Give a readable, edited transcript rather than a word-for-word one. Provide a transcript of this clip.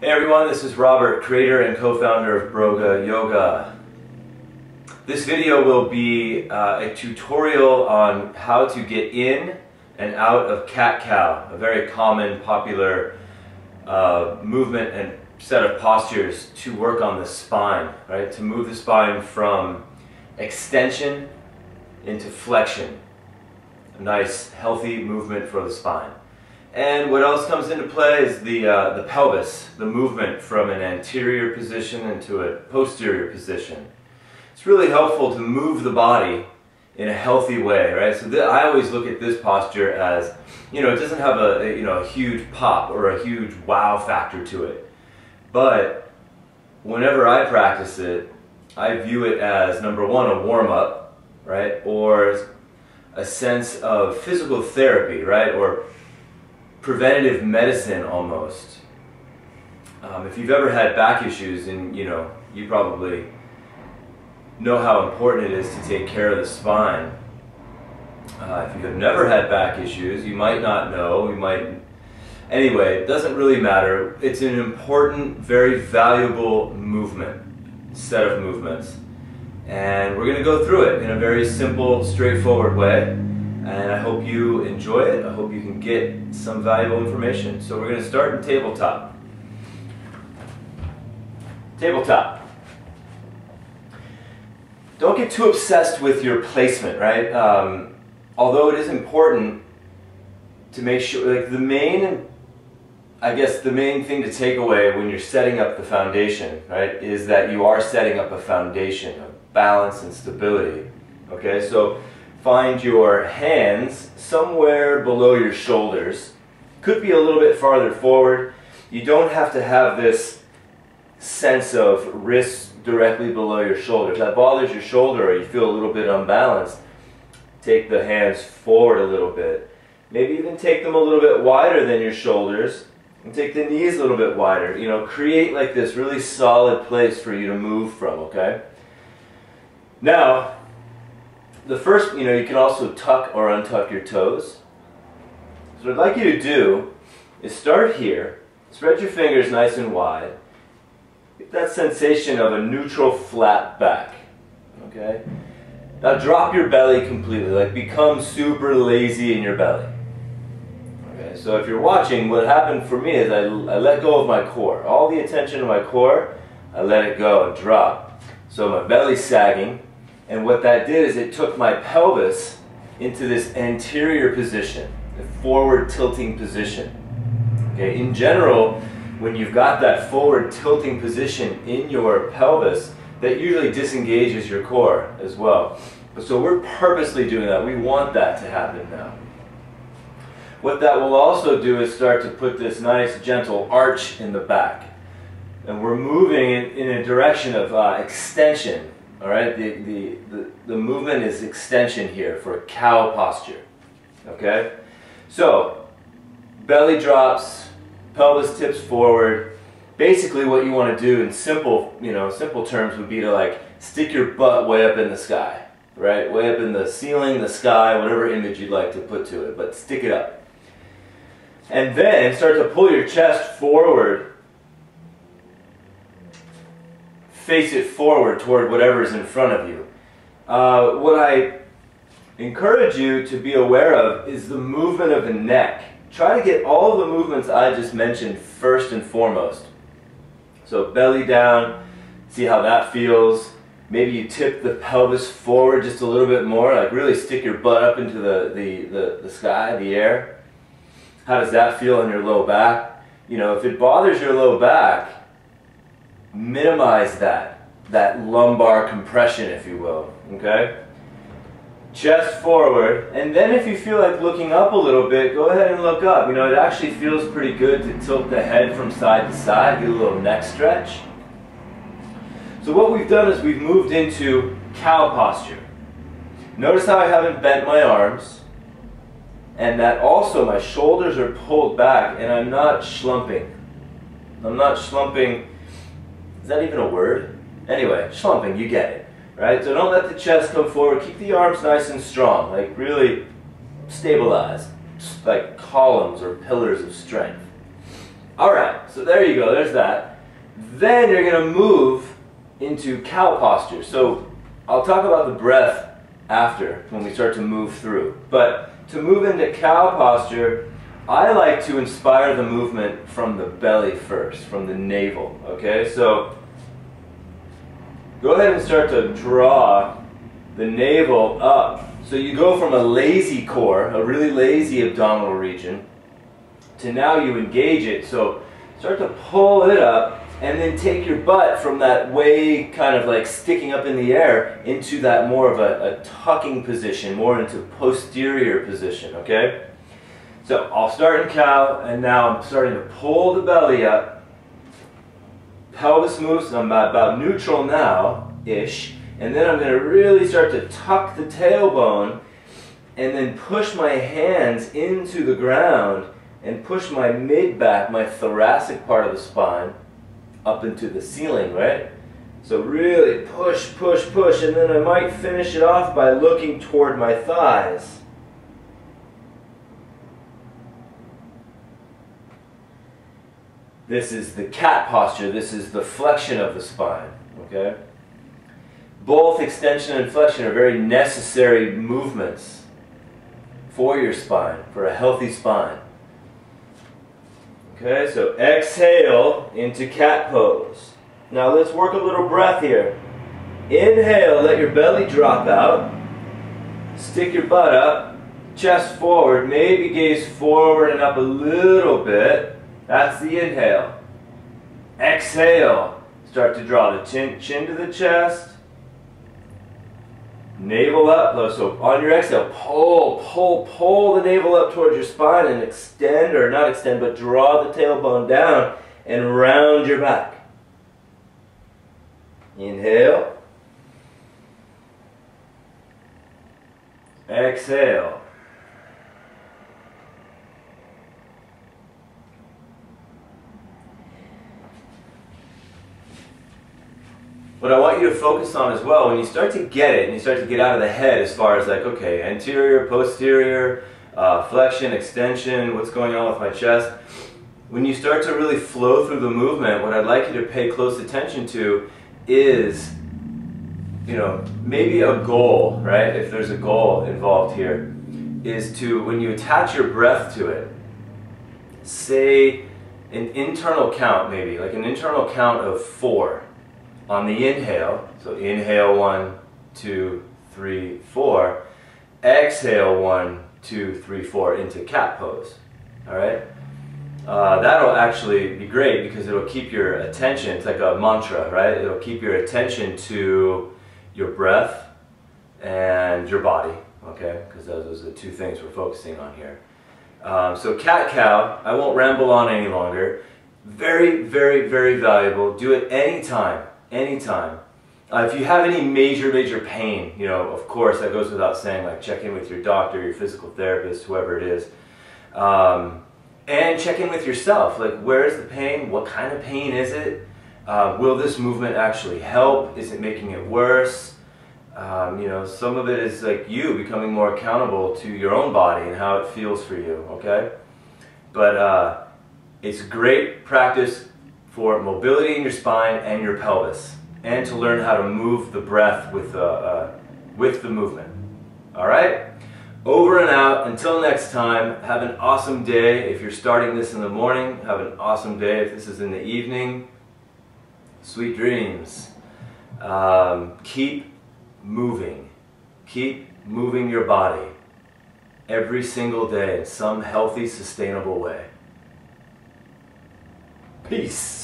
Hey everyone, this is Robert, creator and co-founder of Broga Yoga. This video will be a tutorial on how to get in and out of cat-cow, a very common, popular movement and set of postures to work on the spine, right? To move the spine from extension into flexion. A nice, healthy movement for the spine. And what else comes into play is the pelvis, the movement from an anterior position into a posterior position. It's really helpful to move the body in a healthy way, right? So I always look at this posture as, it doesn't have a huge pop or a huge wow factor to it. But whenever I practice it, I view it as, number one, a warm-up, right? Or a sense of physical therapy, right? Or preventative medicine almost. If you've ever had back issues, and you probably know how important it is to take care of the spine. If you have never had back issues, you might not know, anyway, it doesn't really matter. It's an important, very valuable set of movements. And we're going to go through it in a very simple, straightforward way. And I hope you enjoy it. I hope you can get some valuable information. So we're going to start in tabletop. Tabletop. Don't get too obsessed with your placement, right? Although it is important to make sure, the main thing to take away when you're setting up the foundation, right, is that you are setting up a foundation of balance and stability. Okay, so find your hands somewhere below your shoulders. Could be a little bit farther forward. You don't have to have this sense of wrists directly below your shoulder. If that bothers your shoulder or you feel a little bit unbalanced, take the hands forward a little bit. Maybe even take them a little bit wider than your shoulders and take the knees a little bit wider. Create like this really solid place for you to move from, okay? Now, the first, you can also tuck or untuck your toes. So what I'd like you to do is start here, spread your fingers nice and wide, get that sensation of a neutral flat back, okay? Now drop your belly completely, become super lazy in your belly. Okay, so if you're watching, what happened for me is I let go of my core. All the attention of my core, I let it go and drop. So my belly's sagging. And what that did is it took my pelvis into this anterior position, a forward tilting position. Okay, in general, when you've got that forward tilting position in your pelvis, that usually disengages your core as well. So we're purposely doing that. We want that to happen now. What that will also do is start to put this nice gentle arch in the back. And we're moving in a direction of extension. All right, the movement is extension here for a cow posture. Okay, so belly drops, pelvis tips forward. Basically, what you want to do in simple terms would be to stick your butt way up in the sky, right? Way up in the ceiling, the sky, whatever image you'd like to put to it, but stick it up. And then start to pull your chest forward. Face it forward toward whatever is in front of you. What I encourage you to be aware of is the movement of the neck. Try to get all the movements I just mentioned first and foremost. So belly down, see how that feels. Maybe you tip the pelvis forward just a little bit more, really stick your butt up into the sky, the air. How does that feel in your low back? If it bothers your low back, minimize that lumbar compression, if you will, okay? Chest forward, and then if you feel like looking up a little bit, go ahead and look up. It actually feels pretty good to tilt the head from side to side, get a little neck stretch. So what we've done is we've moved into cow posture. Notice how I haven't bent my arms, and that also my shoulders are pulled back, and I'm not schlumping. I'm not schlumping. Is that even a word? Anyway, schlumping, you get it, right? So don't let the chest come forward. Keep the arms nice and strong, really stabilize, like columns or pillars of strength. Alright, so there you go, there's that. Then you're going to move into cow posture. So I'll talk about the breath after, when we start to move through. But to move into cow posture, I like to inspire the movement from the belly first, from the navel. Okay, so go ahead and start to draw the navel up. So you go from a lazy core, a really lazy abdominal region, to now you engage it. So start to pull it up and then take your butt from that way kind of like sticking up in the air into that more of a tucking position, more into posterior position, okay? So I'll start in cow, and now I'm starting to pull the belly up. Pelvis moves, and I'm about neutral now-ish. And then I'm going to really start to tuck the tailbone and then push my hands into the ground and push my mid-back, my thoracic part of the spine, up into the ceiling, right? So really push, push, push, and then I might finish it off by looking toward my thighs. This is the cat posture. This is the flexion of the spine, okay? Both extension and flexion are very necessary movements for your spine, for a healthy spine. Okay, so exhale into cat pose. Now let's work a little breath here. Inhale, let your belly drop out. Stick your butt up, chest forward, maybe gaze forward and up a little bit. That's the inhale. Exhale, start to draw the chin to the chest. Navel up, so on your exhale, pull the navel up towards your spine and extend, or not extend, but draw the tailbone down and round your back. Inhale. Exhale. What I want you to focus on as well, when you start to get it, and you start to get out of the head as far as like, okay, anterior, posterior, flexion, extension, what's going on with my chest. When you start to really flow through the movement, what I'd like you to pay close attention to is, you know, maybe a goal, right? If there's a goal involved here, is to, when you attach your breath to it, say an internal count maybe, like an internal count of 4. On the inhale, so inhale 1, 2, 3, 4. Exhale 1, 2, 3, 4 into cat pose. All right, that'll actually be great because it'll keep your attention. It's like a mantra, right? It'll keep your attention to your breath and your body. Okay, because those are the two things we're focusing on here. So cat-cow, I won't ramble on any longer. Very, very, very valuable. Do it anytime. Anytime. If you have any major pain, you know, of course, that goes without saying, like check in with your doctor, your physical therapist, whoever it is. And check in with yourself, like where is the pain? What kind of pain is it? Will this movement actually help? Is it making it worse? You know, some of it is like you becoming more accountable to your own body and how it feels for you, okay? But it's great practice for mobility in your spine and your pelvis, and to learn how to move the breath with the movement. All right? Over and out. Until next time, have an awesome day. If you're starting this in the morning, have an awesome day. If this is in the evening, sweet dreams. Keep moving. Keep moving your body every single day in some healthy, sustainable way. Peace.